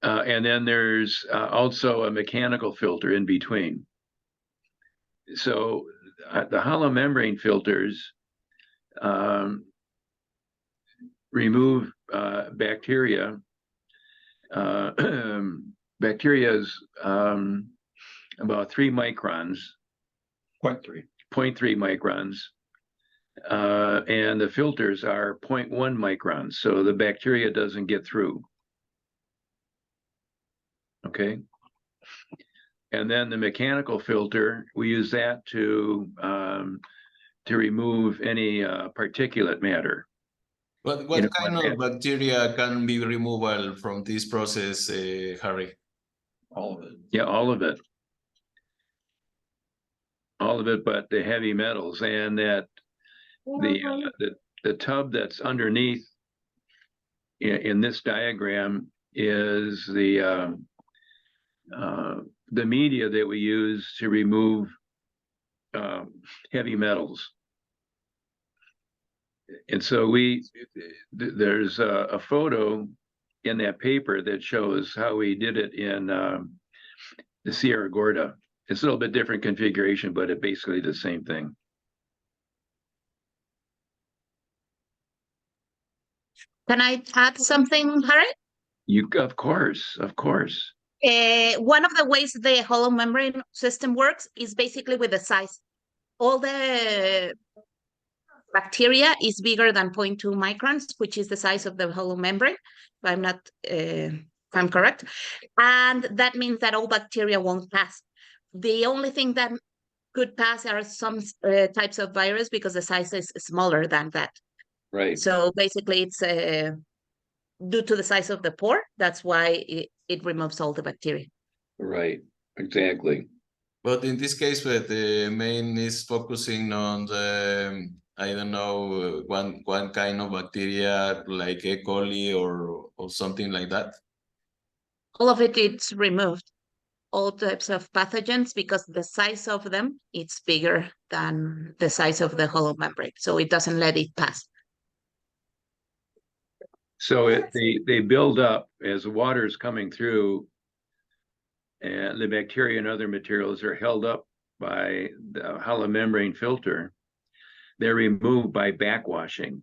And then there's also a mechanical filter in between. So the hollow membrane filters remove bacteria. Bacteria is about 3 microns. 0.3 microns. And the filters are 0.1 microns, so the bacteria doesn't get through. Okay. And then the mechanical filter, we use that to remove any particulate matter. What kind of bacteria can be removable from this process, Harry? All of it. Yeah, all of it. All of it, but the heavy metals, and that the tub that's underneath in this diagram is the media that we use to remove heavy metals. And so there's a photo in that paper that shows how we did it in the Sierra Gorda. It's a little bit different configuration, but it's basically the same thing. Can I add something, Harry? Of course. One of the ways the hollow membrane system works is basically with the size. All the bacteria is bigger than 0.2 microns, which is the size of the hollow membrane, if I'm correct. And that means that all bacteria won't pass. The only thing that could pass are some types of virus because the size is smaller than that. Right. So basically it's due to the size of the pore. That's why it removes all the bacteria. Right, exactly. But in this case, the main is focusing on the, I don't know, one kind of bacteria like E. coli or something like that. All of it's removed. All types of pathogens, because the size of them it's bigger than the size of the hollow membrane, so it doesn't let it pass. So they build up as the water is coming through, and the bacteria and other materials are held up by the hollow membrane filter. They're removed by backwashing.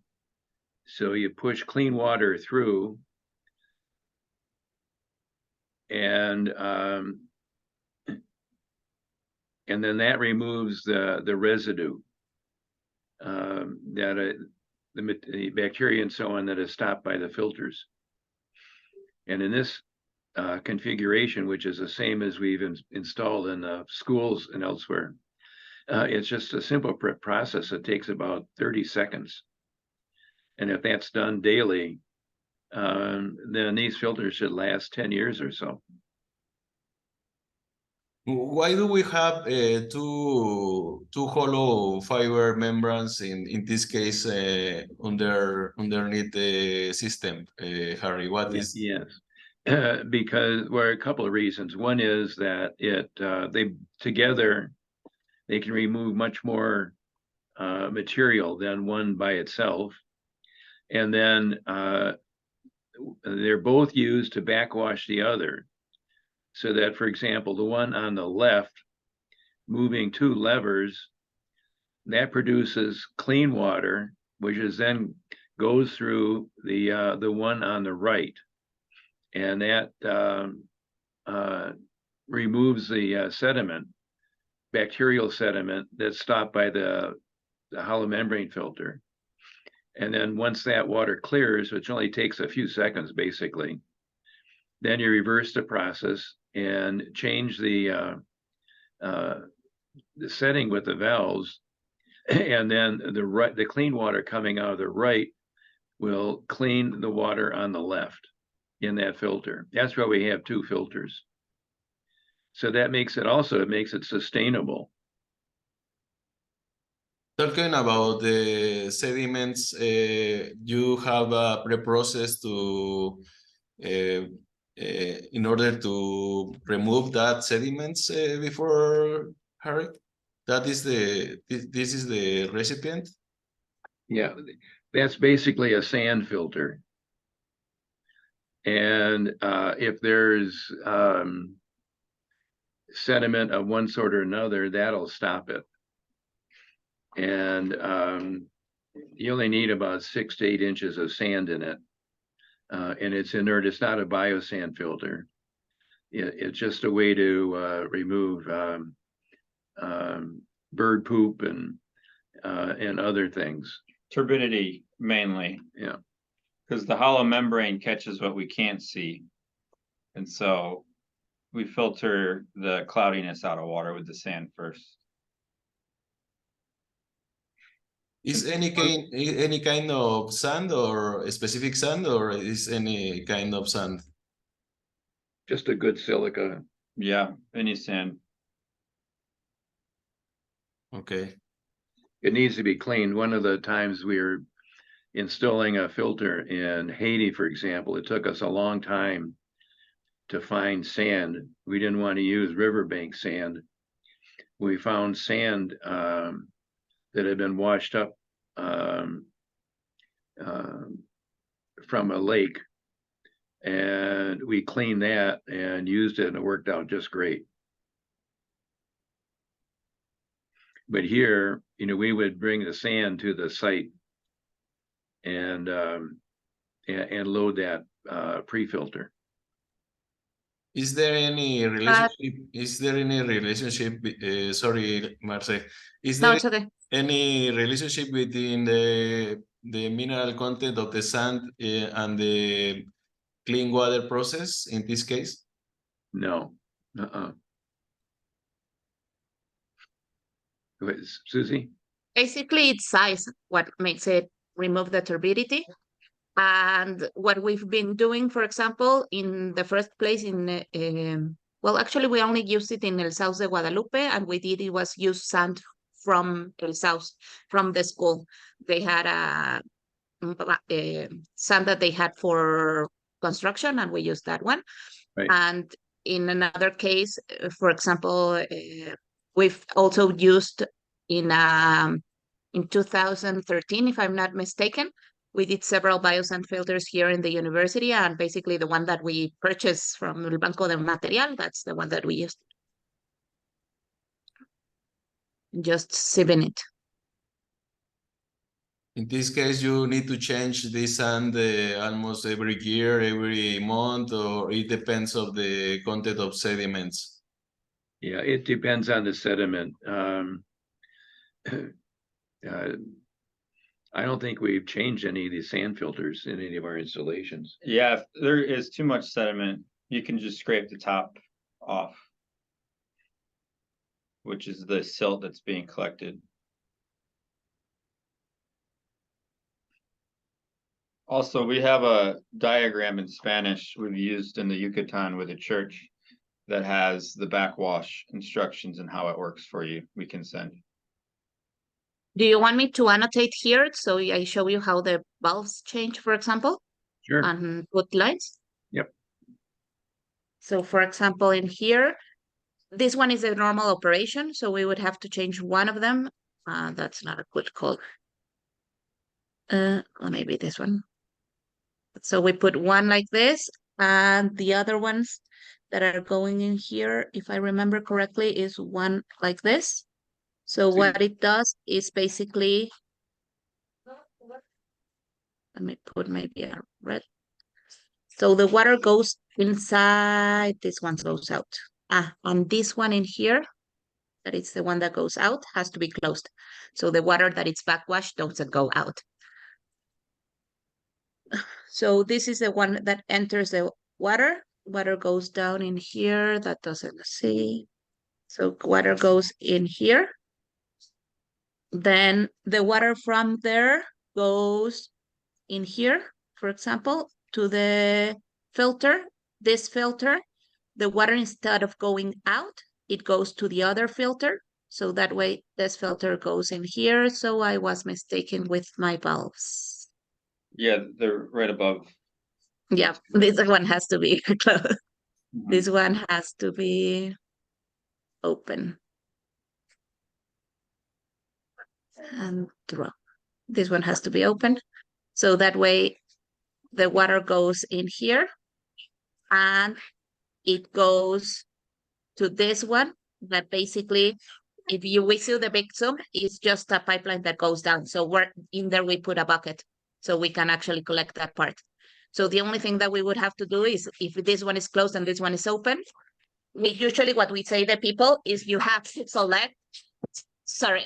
So you push clean water through, and then that removes the residue the bacteria and so on that is stopped by the filters. And in this configuration, which is the same as we've installed in schools and elsewhere, it's just a simple process that takes about 30 seconds. And if that's done daily, then these filters should last 10 years or so. Why do we have two hollow fiber membranes in this case underneath the system, Harry? What is? Yes, because a couple of reasons. One is that they together they can remove much more material than one by itself, and then they're both used to backwash the other. So that, for example, the one on the left, moving 2 levers, that produces clean water, which is then goes through the one on the right, and that removes the sediment, bacterial sediment that's stopped by the hollow membrane filter. And then once that water clears, which only takes a few seconds basically, then you reverse the process and change the setting with the valves, and then the clean water coming out of the right will clean the water on the left in that filter. That's why we have 2 filters. So that makes it sustainable. Talking about the sediments, you have a pre-process to in order to remove that sediments before, Harry? That is this is the recipient? Yeah, that's basically a sand filter. And if there's sediment of one sort or another, that'll stop it. And you only need about 6 to 8 inches of sand in it. And it's inert. It's not a biosand filter. It's just a way to remove bird poop and other things. Turbidity mainly, Yeah. because the hollow membrane catches what we can't see. And so we filter the cloudiness out of water with the sand first. Is any kind of sand or a specific sand, or is any kind of sand? Just a good silica. Yeah, any sand. Okay. It needs to be cleaned. One of the times we were installing a filter in Haiti, for example, it took us a long time to find sand. We didn't want to use riverbank sand. We found sand that had been washed up from a lake, and we cleaned that and used it, and it worked out just great. But here, we would bring the sand to the site and load that pre-filter. Is there any relationship? Sorry, Marce. Is No, there it's okay. any relationship between the mineral content of the sand and the clean water process in this case? No. Susie? Basically, it's size what makes it remove the turbidity. And what we've been doing, for example, in the first place well, actually, we only used it in El Sauce de Guadalupe, and it was use sand from El Sauce, from the school. They had a sand that they had for construction, and we used that one. Right. And in another case, for example, we've also used in 2013, if I'm not mistaken, we did several biosand filters here in the university, and basically the one that we purchased from El Banco de Material, that's the one that we used. Just sieving it. In this case, you need to change this sand almost every year, every month, or it depends of the content of sediments. Yeah, it depends on the sediment. I don't think we've changed any of these sand filters in any of our installations. Yeah, if there is too much sediment, you can just scrape the top off, which is the silt that's being collected. Also, we have a diagram in Spanish we've used in the Yucatan with a church that has the backwash instructions and how it works for you. We can send. Do you want me to annotate here so I show you how the valves change, for example? Sure. And put lines? Yep. So for example, in here, this one is a normal operation, so we would have to change one of them. That's not a good call. Maybe this one. So we put one like this, and the other ones that are going in here, if I remember correctly, is one like this. So what it does is basically, let me put maybe a red. So the water goes inside, this one goes out. And this one in here, that is the one that goes out, has to be closed. So the water that is backwash doesn't go out. So this is the one that enters the water. Water goes down in here, that doesn't see. So water goes in here. Then the water from there goes in here, for example, to the filter. This filter, the water, instead of going out, it goes to the other filter. So that way this filter goes in here. So I was mistaken with my valves. Yeah, they're right above. Yeah, this one has to be closed. This one has to be open. and throw. This one has to be open. So that way the water goes in here and it goes to this one that basically, if we see the big zoom, it's just a pipeline that goes down. So we're in there, we put a bucket so we can actually collect that part. So the only thing that we would have to do is if this one is closed and this one is open, we usually what we say to people is you have to select, sorry.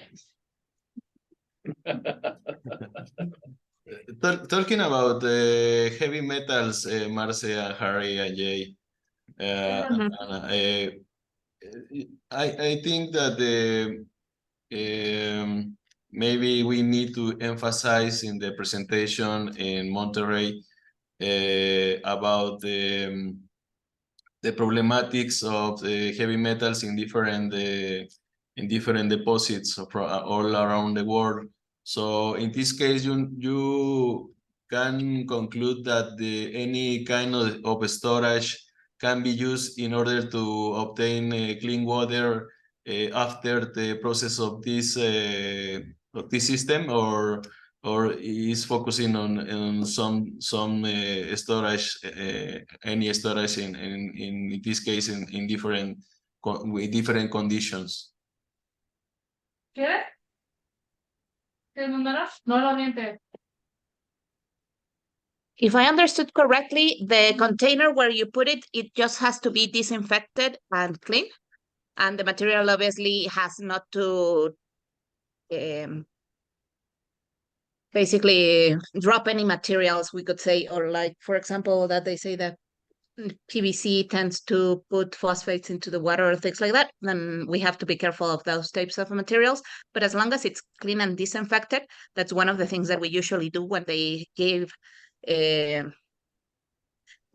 Talking about the heavy metals, Marcia, Harry, and Jay, I think that maybe we need to emphasize in the presentation in Monterrey about the problematics of the heavy metals in different deposits all around the world. So in this case, you can conclude that any kind of storage can be used in order to obtain clean water after the process of this system, or is focusing on some storage, any storage in this case in different with different conditions. ¿Quieres? ¿El número? No lo miente. If I understood correctly, the container where you put it, it just has to be disinfected and clean. And the material obviously has not to basically drop any materials, we could say, or like, for example, that they say that PVC tends to put phosphates into the water or things like that, then we have to be careful of those types of materials. But as long as it's clean and disinfected, that's one of the things that we usually do when they give,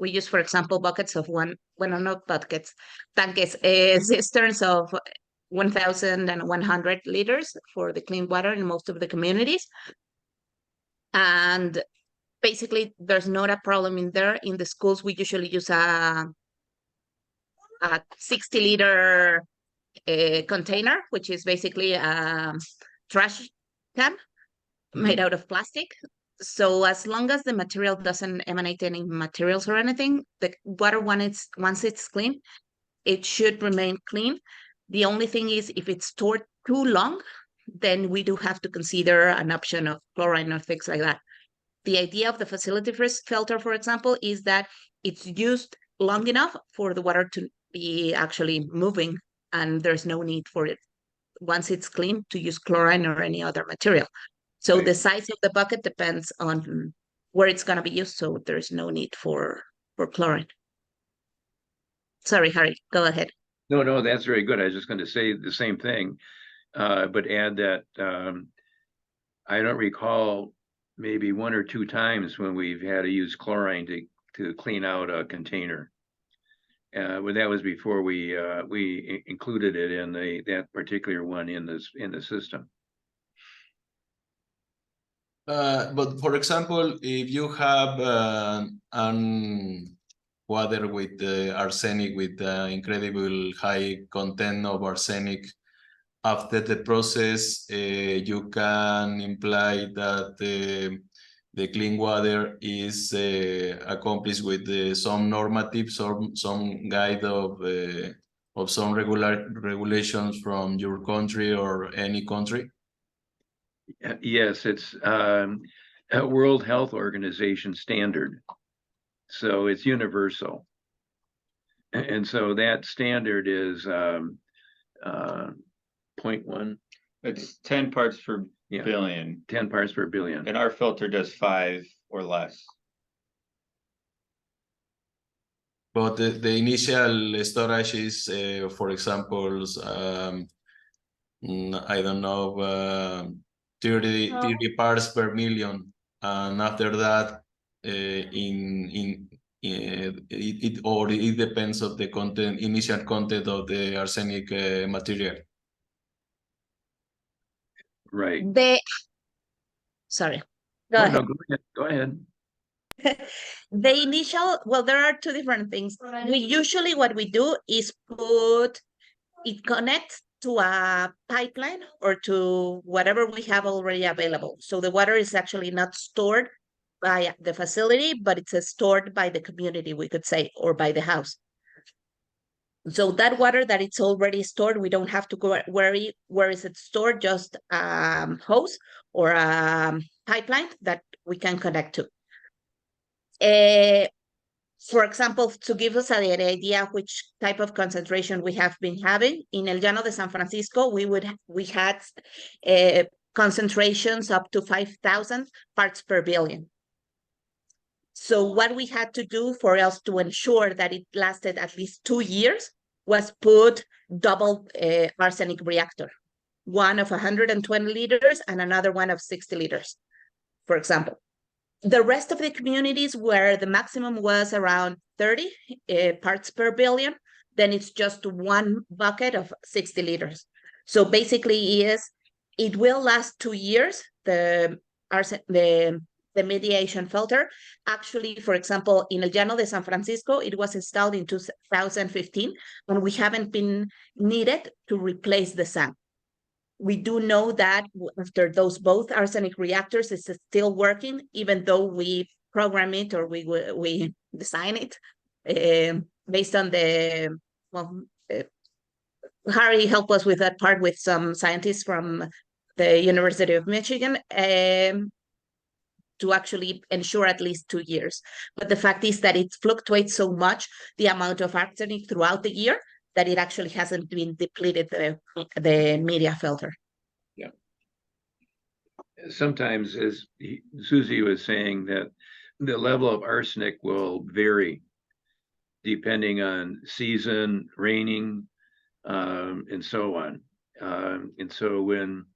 we use, for example, buckets of not buckets, tanques, cisterns of 1,100 liters for the clean water in most of the communities. And basically, there's not a problem in there. In the schools, we usually use a 60-liter container, which is basically a trash can made out of plastic. So as long as the material doesn't emanate any materials or anything, the water, once it's clean, it should remain clean. The only thing is if it's stored too long, then we do have to consider an option of chlorine or things like that. The idea of the facility filter, for example, is that it's used long enough for the water to be actually moving, and there's no need for it, once it's clean, to use chlorine or any other material. So Right. the size of the bucket depends on where it's going to be used, so there's no need for chlorine. Sorry, Harry, go ahead. No, that's very good. I was just going to say the same thing, but add that I don't recall maybe one or two times when we've had to use chlorine to clean out a container. Well, that was before we included it in that particular one in the system. But for example, if you have water with arsenic, with incredible high content of arsenic, after the process, you can imply that the clean water is accomplished with some normatives or some guide of some regulations from your country or any country. Yes, it's a World Health Organization standard, so it's universal, and so that standard is 0.1. It's 10 parts per Yeah. billion, 10 parts per billion. and our filter does 5 or less. But the initial storage is, for example, I don't know, 30 parts per million, and after that, it depends of the content, initial content of the arsenic material. Right. Sorry. Go ahead. The initial, well, there are two different things. What we do is it connects to a pipeline or to whatever we have already available. So the water is actually not stored by the facility, but it's stored by the community, we could say, or by the house. So that water that it's already stored, we don't have to go worry where is it stored, just hose or a pipeline that we can connect to. For example, to give us an idea of which type of concentration we have been having, in El Llano de San Francisco, we had concentrations up to 5,000 parts per billion. So what we had to do for us to ensure that it lasted at least 2 years was put double arsenic reactor, one of 120 liters and another one of 60 liters, for example. The rest of the communities where the maximum was around 30 parts per billion, then it's just one bucket of 60 liters. So basically it will last 2 years, the mediation filter. Actually, for example, in El Llano de San Francisco, it was installed in 2015, and we haven't been needed to replace the sand. We do know that after those both arsenic reactors, it's still working, even though we program it or we design it based on the, well, Harry helped us with that part with some scientists from the University of Michigan to actually ensure at least 2 years. But the fact is that it fluctuates so much, the amount of arsenic throughout the year, that it actually hasn't been depleted the media filter. Yeah. Sometimes, as Susie was saying, that the level of arsenic will vary depending on season, raining, and so on. And so when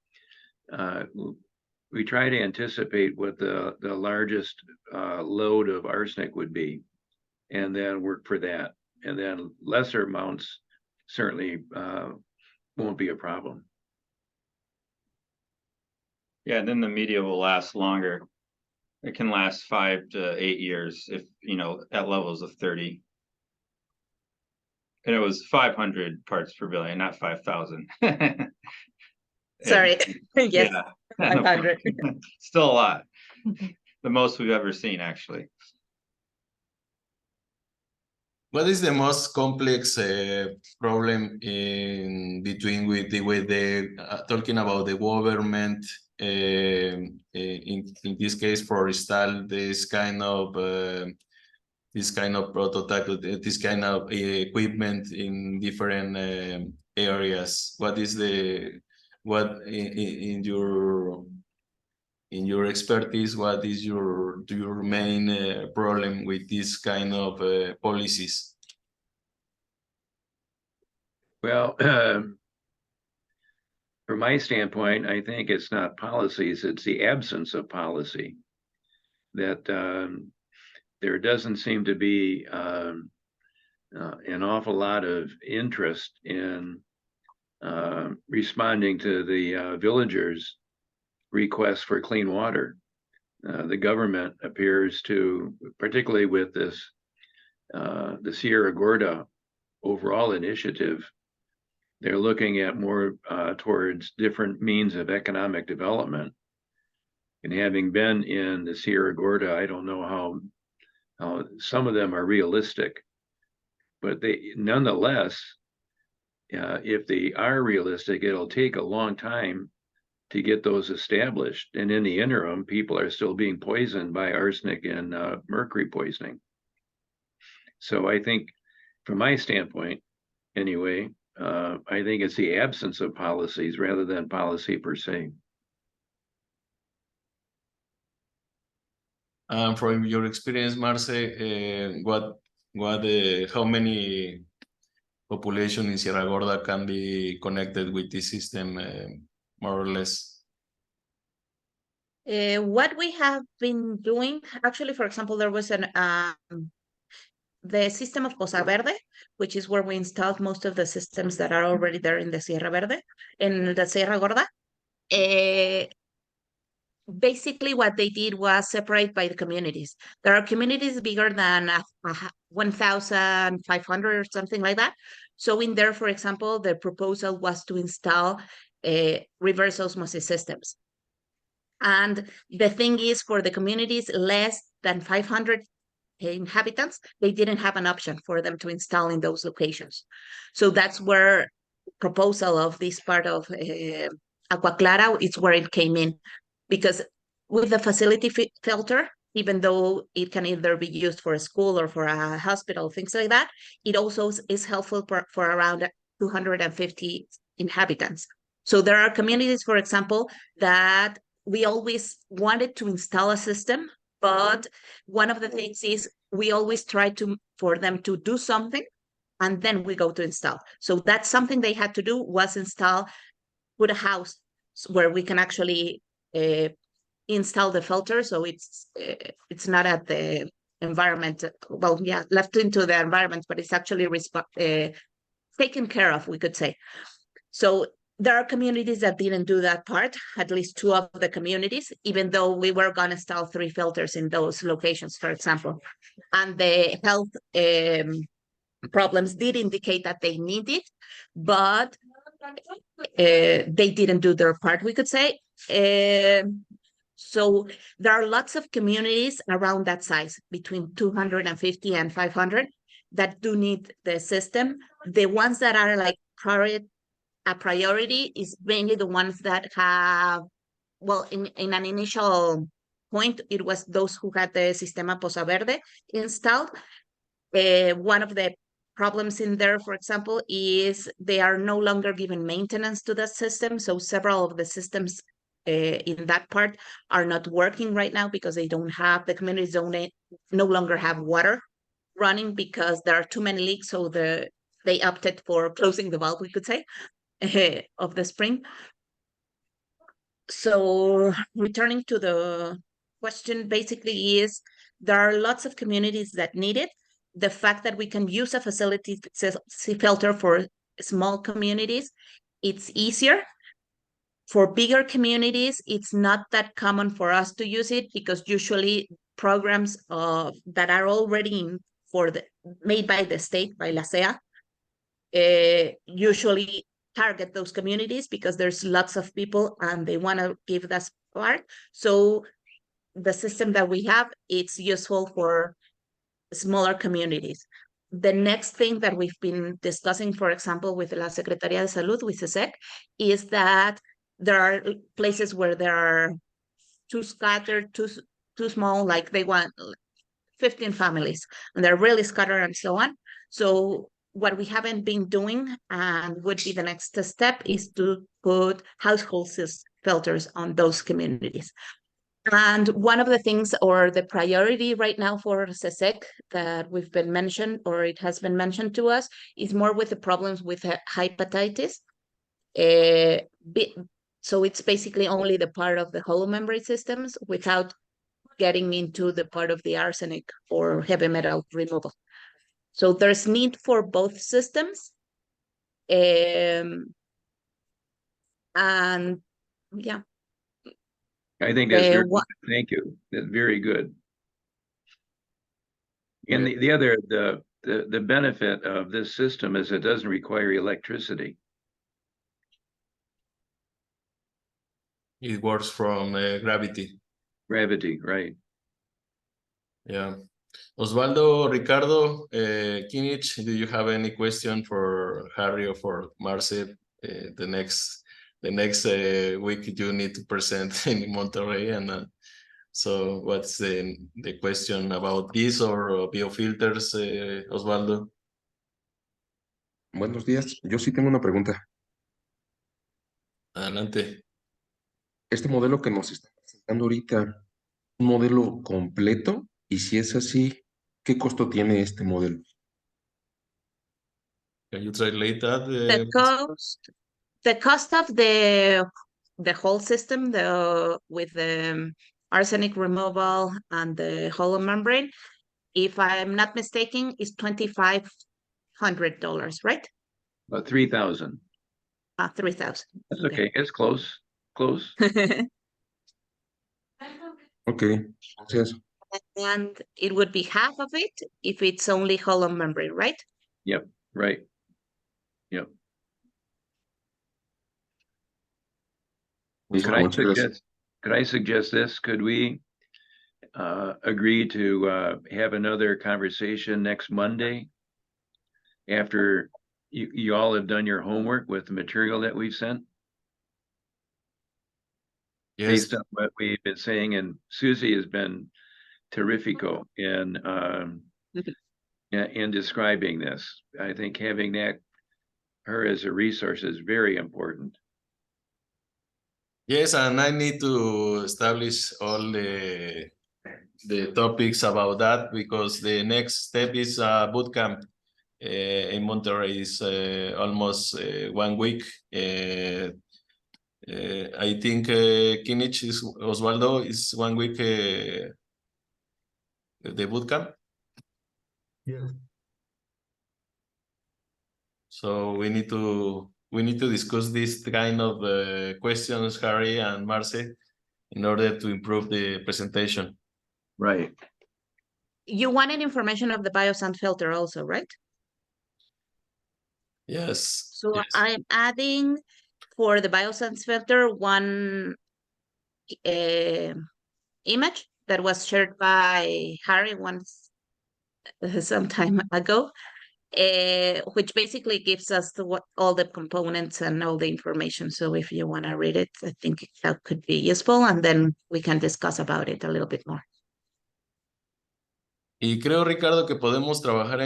we try to anticipate what the largest load of arsenic would be, and then work for that. And then lesser amounts certainly won't be a problem. Yeah, and then the media will last longer. It can last 5 to 8 years if, at levels of 30. And it was 500 parts per billion, not 5,000. Sorry. Yes, Yeah. 500. Still a lot. The most we've ever seen, actually. What is the most complex problem in between with the talking about the government in this case for install this kind of prototype, this kind of equipment in different areas? What is in your expertise, what is your main problem with this kind of policies? Well, from my standpoint, I think it's not policies, it's the absence of policy. That there doesn't seem to be an awful lot of interest in responding to the villagers' requests for clean water. The government appears to, particularly with this, the Sierra Gorda overall initiative, they're looking at more towards different means of economic development. And having been in the Sierra Gorda, I don't know how some of them are realistic, but they nonetheless, if they are realistic, it'll take a long time to get those established. And in the interim, people are still being poisoned by arsenic and mercury poisoning. So I think, from my standpoint, anyway, I think it's the absence of policies rather than policy per se. From your experience, Marce, how many population in Sierra Gorda can be connected with this system, more or less? What we have been doing, actually, for example, there was the system of Poza Verde, which is where we installed most of the systems that are already there in the Sierra Verde, in the Sierra Gorda. Basically, what they did was separate by the communities. There are communities bigger than 1,500 or something like that. So in there, for example, the proposal was to install reverse osmosis systems. And the thing is, for the communities less than 500 inhabitants, they didn't have an option for them to install in those locations. So that's where proposal of this part of Aqua Clara is where it came in, because with the facility filter, even though it can either be used for a school or for a hospital, things like that, it also is helpful for around 250 inhabitants. So there are communities, for example, that we always wanted to install a system, but one of the things is we always try for them to do something, and then we go to install. So that's something they had to do, was put a house where we can actually install the filter. So it's not at the environment, well, yeah, left into the environment, but it's actually taken care of, we could say. So there are communities that didn't do that part, at least 2 of the communities, even though we were going to install 3 filters in those locations, for example. And the health problems did indicate that they need it, but they didn't do their part, we could say. So there are lots of communities around that size, between 250 and 500, that do need the system. The ones that are like a priority is mainly the ones that have, well, in an initial point, it was those who had the Sistema Poza Verde installed. One of the problems in there, for example, is they are no longer given maintenance to the system. So several of the systems in that part are not working right now because they don't have, the communities no longer have water running because there are too many leaks. So they opted for closing the valve, we could say, of the spring. So returning to the question, basically is there are lots of communities that need it. The fact that we can use a facility filter for small communities, it's easier. For bigger communities, it's not that common for us to use it because usually programs that are already made by the state, by La SEA, usually target those communities because there's lots of people and they want to give that part. So the system that we have, it's useful for smaller communities. The next thing that we've been discussing, for example, with La Secretaría de Salud, with CSEC, is that there are places where there are too scattered, too small, like they want 15 families, and they're really scattered and so on. So what we haven't been doing and would be the next step is to put household filters on those communities. And one of the things, or the priority right now for CSEC that we've been mentioned, or it has been mentioned to us, is more with the problems with hepatitis. So it's basically only the part of the hollow membrane systems without getting into the part of the arsenic or heavy metal removal. So there's need for both systems. And yeah. I think that's very good. Thank you. That's very good. And the benefit of this system is it doesn't require electricity. It works from gravity. Gravity, right. Yeah. Osvaldo, Ricardo, Kinich, do you have any question for Harry or for Marcel? The next week you need to present in Monterrey, and so what's the question about this or biofilters, Osvaldo? Buenos días, yo sí tengo una pregunta. Adelante. Este modelo que nos está presentando ahorita, ¿un modelo completo? Y si es así, ¿qué costo tiene este modelo? Can you translate that? The cost of the whole system, with the arsenic removal and the hollow membrane, if I'm not mistaken, is $2,500, right? About 3,000. 3,000. That's okay. It's close. Close. Okay, gracias. And it would be half of it if it's only hollow membrane, right? Yep, right. Yep. Listo, Could I muchas gracias. suggest this? Could we agree to have another conversation next Monday after you all have done your homework with the material that we've sent? Yes, Based on what we've been saying, and Susie has been terrifico in describing this. I think having her as a resource is very important. yes, and I need to establish all the topics about that because the next step is boot camp in Monterrey. Is almost 1 week. I think Kinich is Osvaldo is 1 week the boot camp. Yeah. So we need to discuss this kind of questions, Harry and Marce, in order to improve the presentation. Right. You wanted information of the biosand filter also, right? Yes. So yes. I'm adding for the biosand filter one image that was shared by Harry once some time ago, which basically gives us all the components and all the information. So if you want to read it, I think that could be useful, and then we can discuss about it a little bit more. Y creo, Ricardo, que podemos trabajar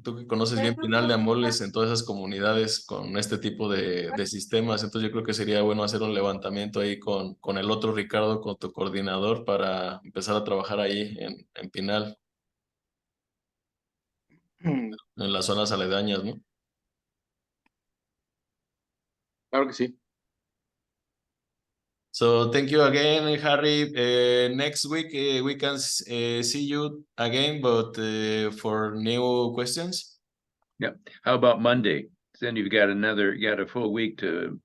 tú que conoces bien Pinal de Amoles, en todas esas comunidades con este tipo de sistemas. Entonces yo creo que sería bueno hacer un levantamiento ahí con el otro Ricardo, con tu coordinador, para empezar a trabajar ahí en Pinal, en las zonas aledañas, ¿no? Claro que sí. So thank you again, Harry. Next week we can see you again, but for new questions. Yep. How about Monday? Then you got a full week to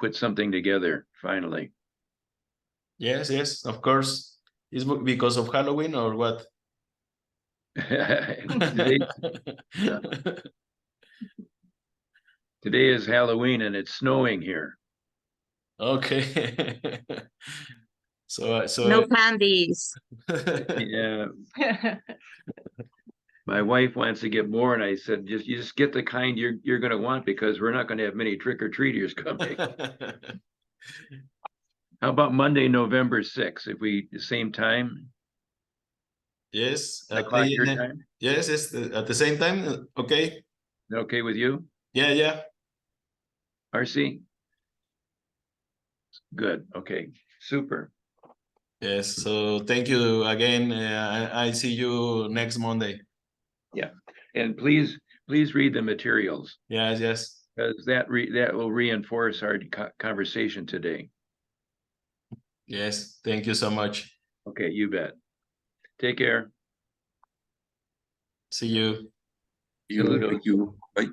put something together finally. Yes, yes, of course. Is because of Halloween or what? Today is Halloween and it's snowing here. Okay. So No candies. Yeah. My wife wants to get more, and I said, you just get the kind you're going to want because we're not going to have many trick-or-treaters coming. How about Monday, November 6th? If we the same time? Yes, O'clock your time? Yes, at the same time. Okay. Okay with you, Yeah. RC? Good. Okay. Super. Yes. So thank you again. I'll see you next Monday. Yeah. And please read the materials. Yes. Because that will reinforce our conversation today. Yes. Thank you so much. Okay, you bet. Take care. See you. Thank you. Bye.